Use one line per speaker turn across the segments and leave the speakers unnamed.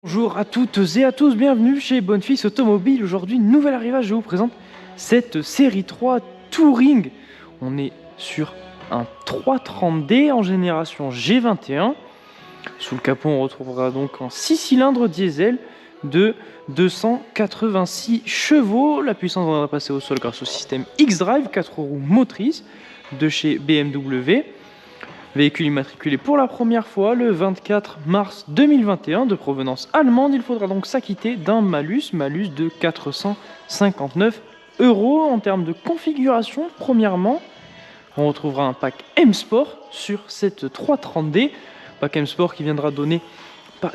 Bonjour à toutes et à tous, bienvenue chez Bonnefils Automobile. Aujourd'hui, nouvel arrivage, je vous présente cette série 3 Touring. On est sur un 330D en génération G21. Sous le capot, on retrouvera donc un 6 cylindres diesel de 286 chevaux. La puissance va passer au sol grâce au système X-Drive, 4 roues motrices de chez BMW. Véhicule immatriculé pour la première fois le 24 mars 2021 de provenance allemande. Il faudra donc s'acquitter d'un malus de 459 € en termes de configuration. Premièrement, on retrouvera un pack M-Sport sur cette 330D. Pack M-Sport qui viendra donner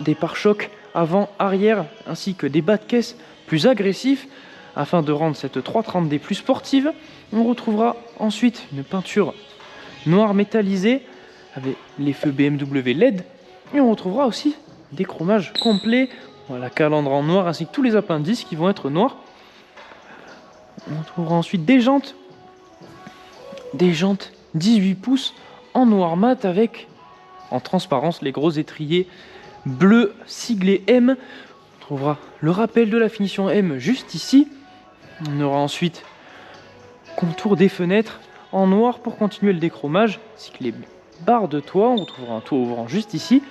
des pare-chocs avant, arrière ainsi que des bas de caisse plus agressifs afin de rendre cette 330D plus sportive. On retrouvera ensuite une peinture noire métallisée avec les feux BMW LED, et on retrouvera aussi des chromages complets, la calandre en noir ainsi que tous les appendices qui vont être noirs. On retrouvera ensuite des jantes 18 pouces en noir mat avec en transparence les gros étriers bleus siglés M. On trouvera le rappel de la finition M juste ici. On aura ensuite contour des fenêtres en noir pour continuer le déchromage ainsi que les barre de toit. On retrouvera un toit ouvrant juste ici,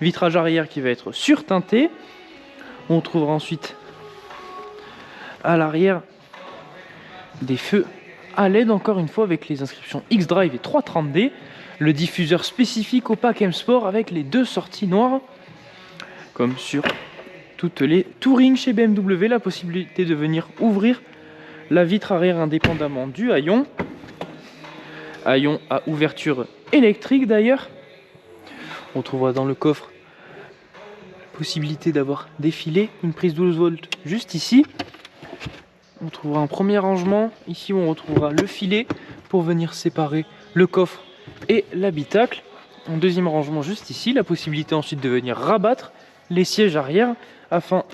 vitrage arrière qui va être surteinté. On trouvera ensuite à l'arrière des feux à LED encore une fois avec les inscriptions X-Drive et 330D, le diffuseur spécifique au pack M-Sport avec les deux sorties noires comme sur toutes les Touring chez BMW, la possibilité de venir ouvrir la vitre arrière indépendamment du haillon à ouverture électrique d'ailleurs. On trouvera dans le coffre la possibilité d'avoir des filets, une prise 12 volts juste ici. On trouvera un premier rangement ici où on retrouvera le filet pour venir séparer le coffre et l'habitacle. Un deuxième rangement juste ici, la possibilité ensuite de venir rabattre les sièges arrière afin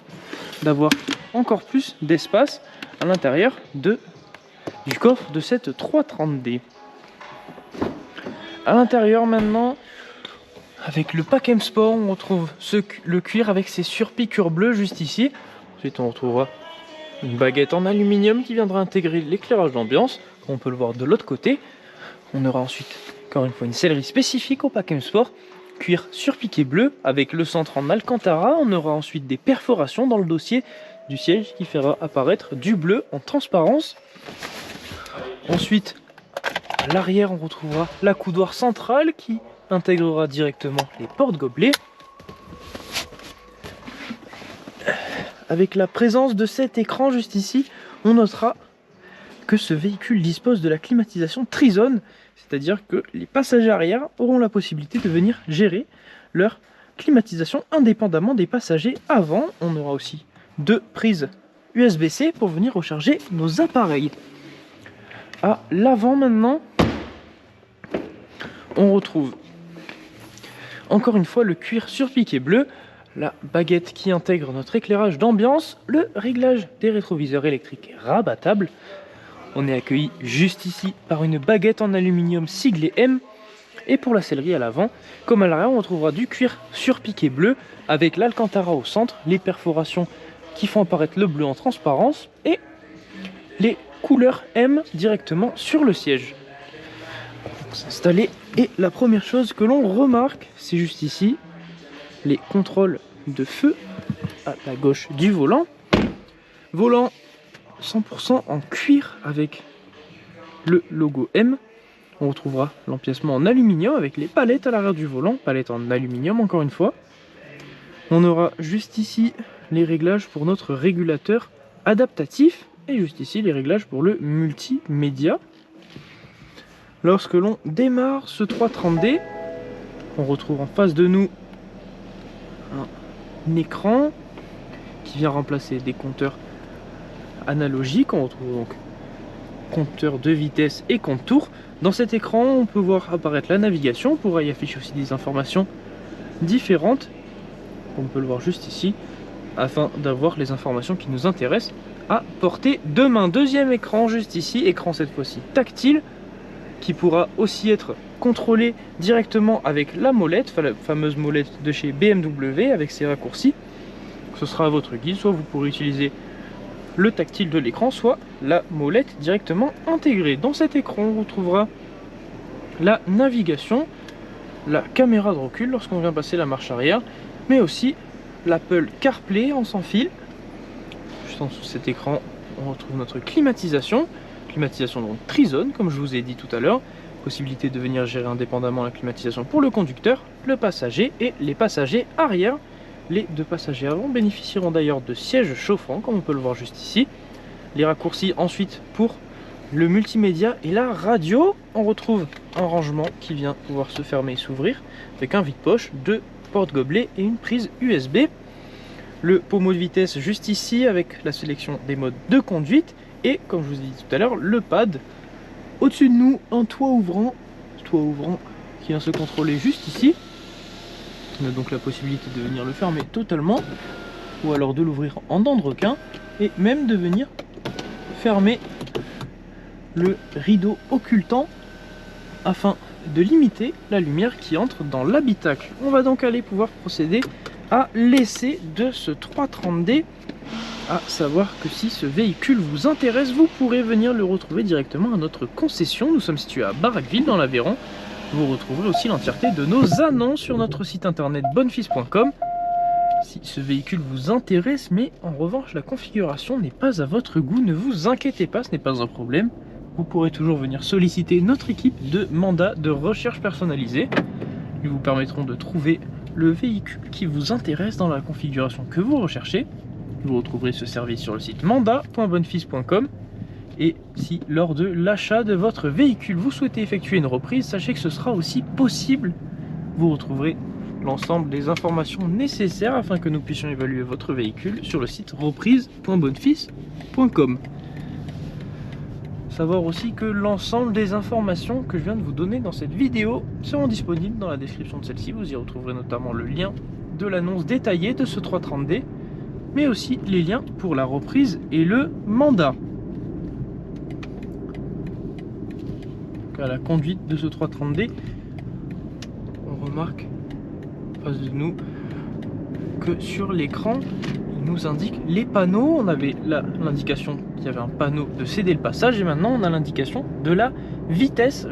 d'avoir encore plus d'espace à l'intérieur du coffre de cette 330D. À l'intérieur maintenant, avec le pack M-Sport, on retrouve le cuir avec ses surpiqûres bleues juste ici. Ensuite on retrouvera une baguette en aluminium qui viendra intégrer l'éclairage d'ambiance, comme on peut le voir de l'autre côté. On aura ensuite encore une fois une sellerie spécifique au pack M-Sport, cuir surpiqué bleu avec le centre en alcantara. On aura ensuite des perforations dans le dossier du siège qui fera apparaître du bleu en transparence. Ensuite, à l'arrière, on retrouvera la coudoir centrale qui intégrera directement les porte-gobelets. Avec la présence de cet écran juste ici, on notera que ce véhicule dispose de la climatisation Trizone, c'est-à-dire que les passagers arrière auront la possibilité de venir gérer leur climatisation indépendamment des passagers avant. On aura aussi deux prises USB-C pour venir recharger nos appareils. À l'avant maintenant, on retrouve encore une fois le cuir surpiqué bleu, la baguette qui intègre notre éclairage d'ambiance, le réglage des rétroviseurs électriques rabattables. On est accueilli juste ici par une baguette en aluminium siglée M. Et pour la sellerie à l'avant, comme à l'arrière, on retrouvera du cuir surpiqué bleu avec l'alcantara au centre, les perforations qui font apparaître le bleu en transparence et les couleurs M directement sur le siège. S'installer, et la première chose que l'on remarque, c'est juste ici les contrôles de feu à la gauche du volant. Volant 100% en cuir avec le logo M. On retrouvera l'empiècement en aluminium avec les palettes à l'arrière du volant, palettes en aluminium encore une fois. On aura juste ici les réglages pour notre régulateur adaptatif et juste ici les réglages pour le multimédia. Lorsque l'on démarre ce 330D, on retrouve en face de nous un écran qui vient remplacer des compteurs analogiques. On retrouve donc compteur de vitesse et compte tour. Dans cet écran, on peut voir apparaître la navigation. On pourra y afficher aussi des informations différentes. On peut le voir juste ici, afin d'avoir les informations qui nous intéressent à portée de main. Deuxième écran juste ici, écran cette fois-ci tactile, qui pourra aussi être contrôlé directement avec la molette, la fameuse molette de chez BMW avec ses raccourcis. ce sera à votre guise, soit vous pourrez utiliser le tactile de l'écran, soit la molette directement intégrée. Dans cet écran, on retrouvera la navigation, la caméra de recul lorsqu'on vient passer la marche arrière, mais aussi l'Apple CarPlay en sans fil. Juste en dessous de cet écran, on retrouve notre climatisation donc Trizone, comme je vous ai dit tout à l'heure. Possibilité de venir gérer indépendamment la climatisation pour le conducteur, le passager et les passagers arrière. Les deux passagers avant bénéficieront d'ailleurs de sièges chauffants, comme on peut le voir juste ici. Les raccourcis ensuite pour le multimédia et la radio. On retrouve un rangement qui vient pouvoir se fermer et s'ouvrir avec un vide-poche, deux porte-gobelets et une prise USB. Le pommeau de vitesse juste ici avec la sélection des modes de conduite. Et comme je vous ai dit tout à l'heure, le pad. Au-dessus de nous, un toit ouvrant qui vient se contrôler juste ici. On a donc la possibilité de venir le fermer totalement, ou alors de l'ouvrir en dents de requin, et même de venir fermer le rideau occultant afin de limiter la lumière qui entre dans l'habitacle. On va donc aller pouvoir procéder à l'essai de ce 330D. À savoir que si ce véhicule vous intéresse, vous pourrez venir le retrouver directement à notre concession. Nous sommes situés à Baraqueville dans l'Aveyron. Vous retrouverez aussi l'entièreté de nos annonces sur notre site internet bonfils.com. Si ce véhicule vous intéresse, mais en revanche la configuration n'est pas à votre goût, ne vous inquiétez pas, ce n'est pas un problème. Vous pourrez toujours venir solliciter notre équipe de mandat de recherche personnalisée. Ils vous permettront de trouver le véhicule qui vous intéresse dans la configuration que vous recherchez. Vous retrouverez ce service sur le site mandat.bonfils.com. Et si lors de l'achat de votre véhicule vous souhaitez effectuer une reprise, sachez que ce sera aussi possible. Vous retrouverez l'ensemble des informations nécessaires afin que nous puissions évaluer votre véhicule sur le site reprise.bonfils.com. Savoir aussi que l'ensemble des informations que je viens de vous donner dans cette vidéo seront disponibles dans la description de celle-ci. Vous y retrouverez notamment le lien de l'annonce détaillée de ce 330D, mais aussi les liens pour la reprise et le mandat. À la conduite de ce 330D, on remarque en face de nous que sur l'écran il nous indique les panneaux. On avait l'indication qu'il y avait un panneau de céder le passage, et maintenant on a l'indication de la vitesse,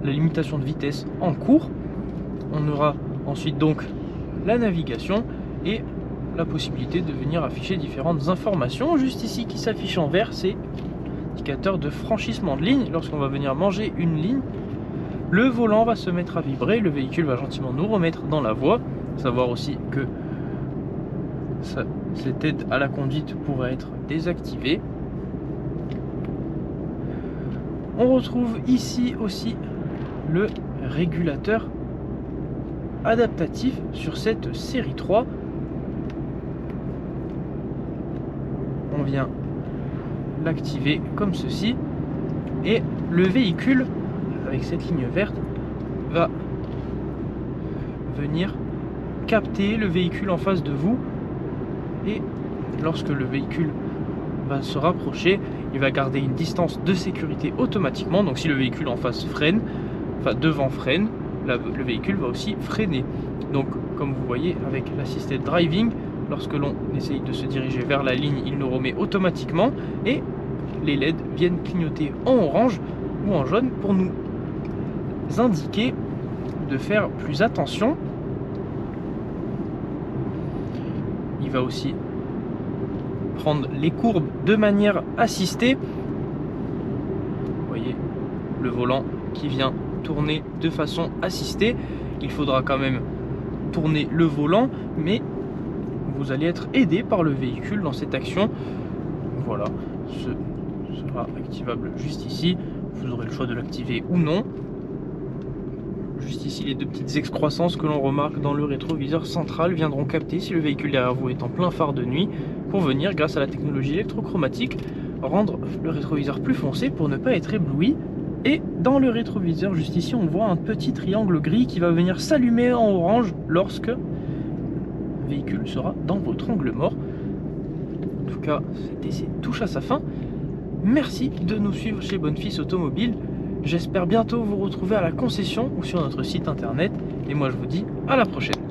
la limitation de vitesse en cours. On aura ensuite donc la navigation et la possibilité de venir afficher différentes informations. Juste ici qui s'affiche en vert, c'est indicateur de franchissement de ligne. Lorsqu'on va venir manger une ligne, le volant va se mettre à vibrer, le véhicule va gentiment nous remettre dans la voie. Savoir aussi que cette aide à la conduite pourrait être désactivée. On retrouve ici aussi le régulateur adaptatif sur cette série 3. On vient l'activer comme ceci et le véhicule avec cette ligne verte va venir capter le véhicule en face de vous, et lorsque le véhicule va se rapprocher, il va garder une distance de sécurité automatiquement. Donc si le véhicule en face freine, enfin devant freine, le véhicule va aussi freiner. Donc comme vous voyez avec l'assisted driving, lorsque l'on essaye de se diriger vers la ligne, il nous remet automatiquement, et les LED viennent clignoter en orange ou en jaune pour nous indiquer de faire plus attention. Il va aussi prendre les courbes de manière assistée. Vous voyez le volant qui vient tourner de façon assistée. Il faudra quand même tourner le volant, mais vous allez être aidé par le véhicule dans cette action. Voilà, ce sera activable juste ici. Vous aurez le choix de l'activer ou non. Juste ici, les deux petites excroissances que l'on remarque dans le rétroviseur central viendront capter si le véhicule derrière vous est en plein phare de nuit, pour venir, grâce à la technologie électrochromatique, rendre le rétroviseur plus foncé pour ne pas être ébloui. Et dans le rétroviseur, juste ici, on voit un petit triangle gris qui va venir s'allumer en orange lorsque le véhicule sera dans votre angle mort. En tout cas, cet essai touche à sa fin. Merci de nous suivre chez Bonfils Automobile. J'espère bientôt vous retrouver à la concession ou sur notre site internet. Et moi je vous dis à la prochaine.